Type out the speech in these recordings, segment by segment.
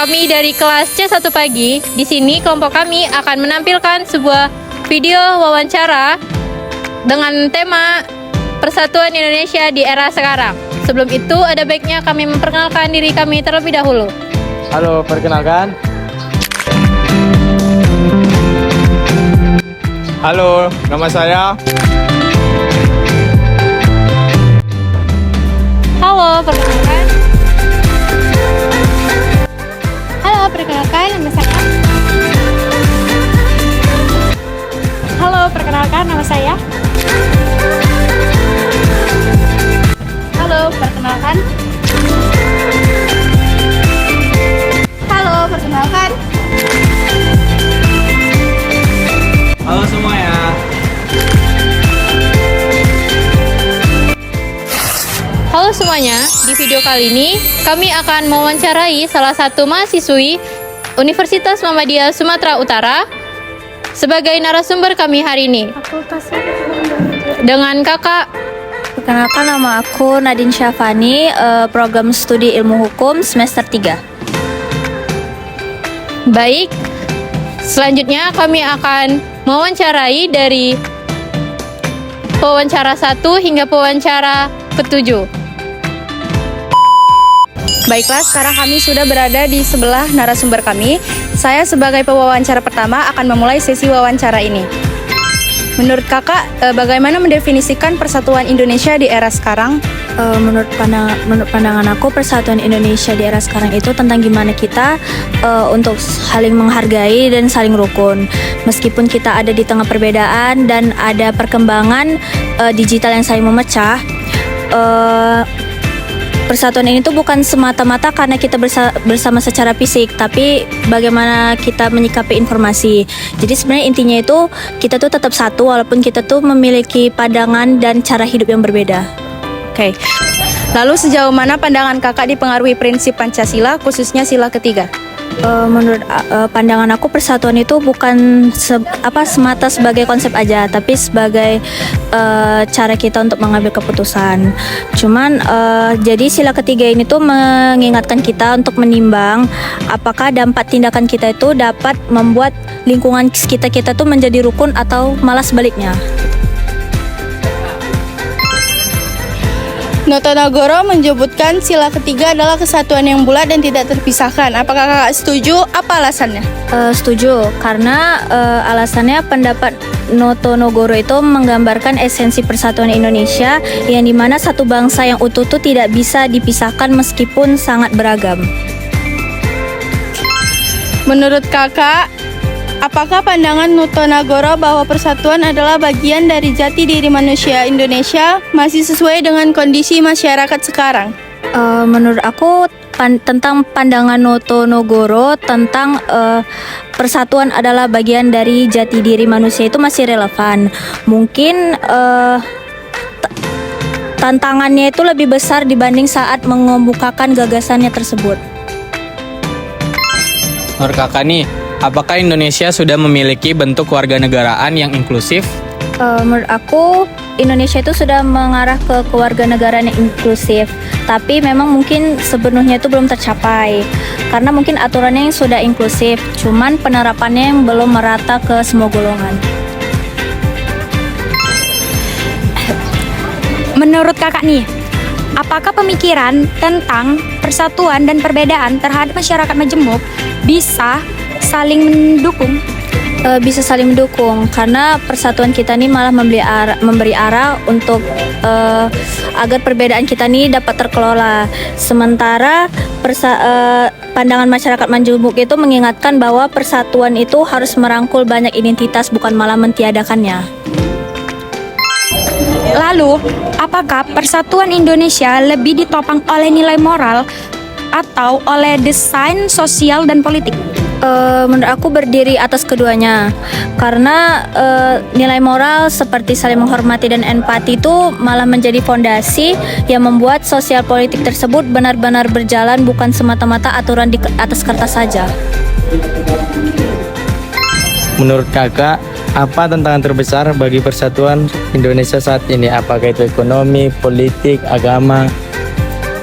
kami dari kelas C1 pagi. Di sini kelompok kami akan menampilkan sebuah video wawancara dengan tema Persatuan Indonesia di era sekarang. Sebelum itu, ada baiknya kami memperkenalkan diri kami terlebih dahulu. Halo, perkenalkan. Halo, nama saya. Halo, perkenalkan. Halo, perkenalkan, nama saya. Halo, perkenalkan, nama saya. Halo, perkenalkan. Halo, perkenalkan. Halo semuanya. Halo semuanya, di video kali ini kami akan mewawancarai salah satu mahasiswi Universitas Muhammadiyah Sumatera Utara sebagai narasumber kami hari ini. Dengan kakak. Perkenalkan, nama aku Nadine Syafani, program studi ilmu hukum semester 3. Baik, selanjutnya kami akan mewawancarai dari pewawancara 1 hingga pewawancara ke-7. Baiklah, sekarang kami sudah berada di sebelah narasumber kami. Saya sebagai pewawancara pertama akan memulai sesi wawancara ini. Menurut kakak, bagaimana mendefinisikan persatuan Indonesia di era sekarang? Menurut pandangan aku, persatuan Indonesia di era sekarang itu tentang gimana kita untuk saling menghargai dan saling rukun. Meskipun kita ada di tengah perbedaan dan ada perkembangan digital yang saling memecah, persatuan ini tuh bukan semata-mata karena kita bersama secara fisik, tapi bagaimana kita menyikapi informasi. Jadi sebenarnya intinya itu kita tuh tetap satu walaupun kita tuh memiliki pandangan dan cara hidup yang berbeda. Oke. Lalu sejauh mana pandangan kakak dipengaruhi prinsip Pancasila, khususnya sila ketiga? Menurut pandangan aku, persatuan itu bukan semata sebagai konsep aja, tapi sebagai cara kita untuk mengambil keputusan. Cuman jadi sila ketiga ini tuh mengingatkan kita untuk menimbang apakah dampak tindakan kita itu dapat membuat lingkungan sekitar kita tuh menjadi rukun atau malah sebaliknya. Notonegoro menyebutkan sila ketiga adalah kesatuan yang bulat dan tidak terpisahkan. Apakah kakak setuju? Apa alasannya? Setuju, karena alasannya pendapat Notonegoro itu menggambarkan esensi persatuan Indonesia yang dimana satu bangsa yang utuh itu tidak bisa dipisahkan meskipun sangat beragam. Menurut kakak, apakah pandangan Notonegoro bahwa persatuan adalah bagian dari jati diri manusia Indonesia masih sesuai dengan kondisi masyarakat sekarang? Menurut aku tentang pandangan Notonegoro tentang persatuan adalah bagian dari jati diri manusia itu masih relevan. Mungkin tantangannya itu lebih besar dibanding saat mengemukakan gagasannya tersebut. Menurut kakak nih, apakah Indonesia sudah memiliki bentuk kewarganegaraan yang inklusif? Menurut aku, Indonesia itu sudah mengarah ke kewarganegaraan yang inklusif, tapi memang mungkin sepenuhnya itu belum tercapai karena mungkin aturannya yang sudah inklusif, cuman penerapannya yang belum merata ke semua golongan. Menurut kakak nih, apakah pemikiran tentang persatuan dan perbedaan terhadap masyarakat majemuk bisa saling mendukung? Bisa saling mendukung karena persatuan kita nih malah memberi arah untuk agar perbedaan kita nih dapat terkelola. Sementara pandangan masyarakat majemuk itu mengingatkan bahwa persatuan itu harus merangkul banyak identitas, bukan malah mentiadakannya. Lalu, apakah persatuan Indonesia lebih ditopang oleh nilai moral atau oleh desain sosial dan politik? Menurut aku berdiri atas keduanya, karena nilai moral seperti saling menghormati dan empati itu malah menjadi fondasi yang membuat sosial politik tersebut benar-benar berjalan, bukan semata-mata aturan di atas kertas saja. Menurut kakak, apa tantangan terbesar bagi persatuan Indonesia saat ini? Apakah itu ekonomi, politik, agama?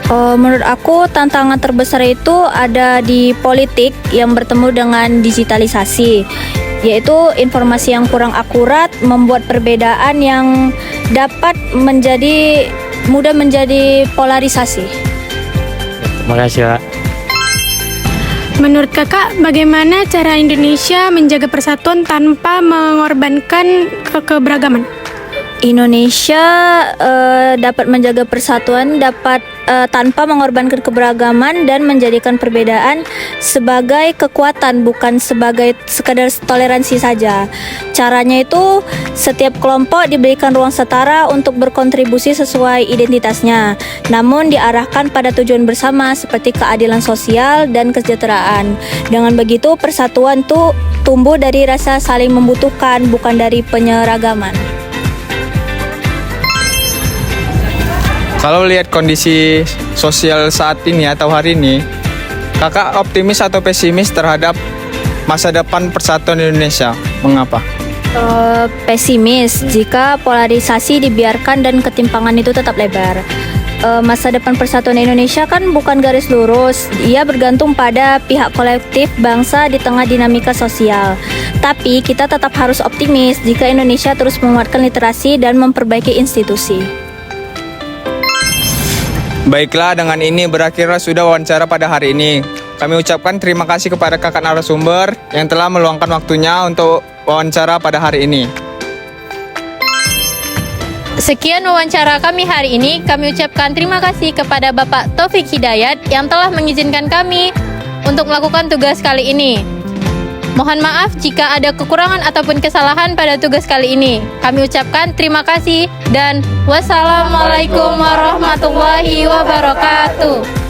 Menurut aku tantangan terbesar itu ada di politik yang bertemu dengan digitalisasi, yaitu informasi yang kurang akurat membuat perbedaan yang dapat mudah menjadi polarisasi. Terima kasih, Kak. Menurut kakak, bagaimana cara Indonesia menjaga persatuan tanpa mengorbankan keberagaman? Indonesia dapat menjaga persatuan tanpa mengorbankan keberagaman dan menjadikan perbedaan sebagai kekuatan, bukan sebagai sekadar toleransi saja. Caranya itu setiap kelompok diberikan ruang setara untuk berkontribusi sesuai identitasnya, namun diarahkan pada tujuan bersama seperti keadilan sosial dan kesejahteraan. Dengan begitu persatuan tuh tumbuh dari rasa saling membutuhkan, bukan dari penyeragaman. Kalau lihat kondisi sosial saat ini atau hari ini, kakak optimis atau pesimis terhadap masa depan persatuan Indonesia? Mengapa? Pesimis jika polarisasi dibiarkan dan ketimpangan itu tetap lebar. Masa depan persatuan Indonesia kan bukan garis lurus, ia bergantung pada pihak kolektif bangsa di tengah dinamika sosial. Tapi kita tetap harus optimis jika Indonesia terus menguatkan literasi dan memperbaiki institusi. Baiklah, dengan ini berakhirlah sudah wawancara pada hari ini. Kami ucapkan terima kasih kepada kakak narasumber yang telah meluangkan waktunya untuk wawancara pada hari ini. Sekian wawancara kami hari ini. Kami ucapkan terima kasih kepada Bapak Taufik Hidayat yang telah mengizinkan kami untuk melakukan tugas kali ini. Mohon maaf jika ada kekurangan ataupun kesalahan pada tugas kali ini. Kami ucapkan terima kasih dan wassalamualaikum warahmatullahi wabarakatuh.